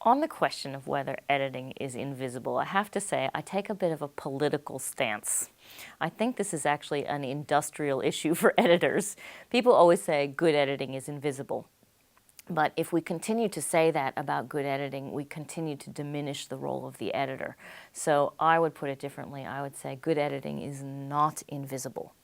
On the question of whether editing is invisible, I have to say I take a bit of a political stance. I think this is actually an industrial issue for editors. People always say good editing is invisible. But if we continue to say that about good editing, we continue to diminish the role of the editor. So I would put it differently. I would say good editing is not invisible.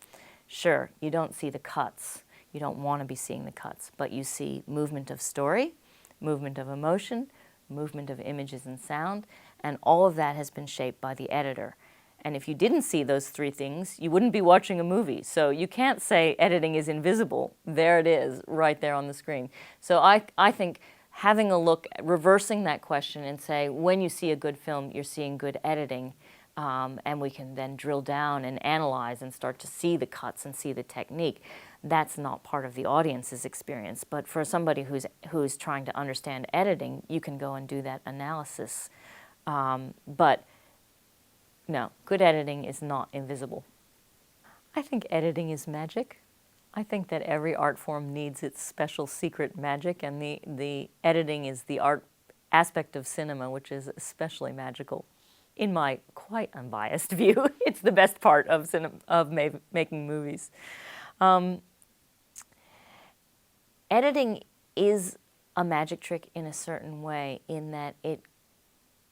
Sure, you don't see the cuts. You don't want to be seeing the cuts, but you see movement of story, movement of emotion, movement of images and sound, and all of that has been shaped by the editor. And if you didn't see those three things, you wouldn't be watching a movie. So you can't say editing is invisible. There it is, right there on the screen. So I think having a look, reversing that question and say, when you see a good film, you're seeing good editing, and we can then drill down and analyze and start to see the cuts and see the technique. That's not part of the audience's experience. But for somebody who's trying to understand editing, you can go and do that analysis. But no, good editing is not invisible. I think editing is magic. I think that every art form needs its special secret magic, and the editing is the art aspect of cinema which is especially magical. In my quite unbiased view, it's the best part of making movies. Editing is a magic trick in a certain way, in that it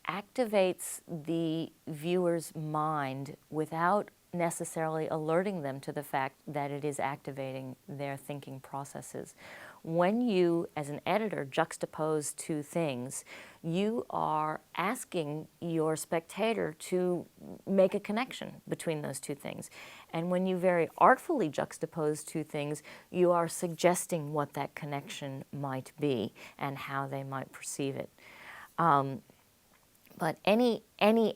activates the viewer's mind without necessarily alerting them to the fact that it is activating their thinking processes. When you, as an editor, juxtapose two things, you are asking your spectator to make a connection between those two things. And when you very artfully juxtapose two things, you are suggesting what that connection might be and how they might perceive it. But any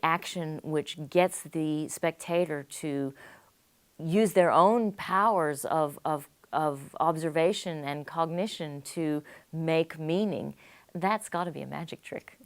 action which gets the spectator to use their own powers of observation and cognition to make meaning, that's got to be a magic trick.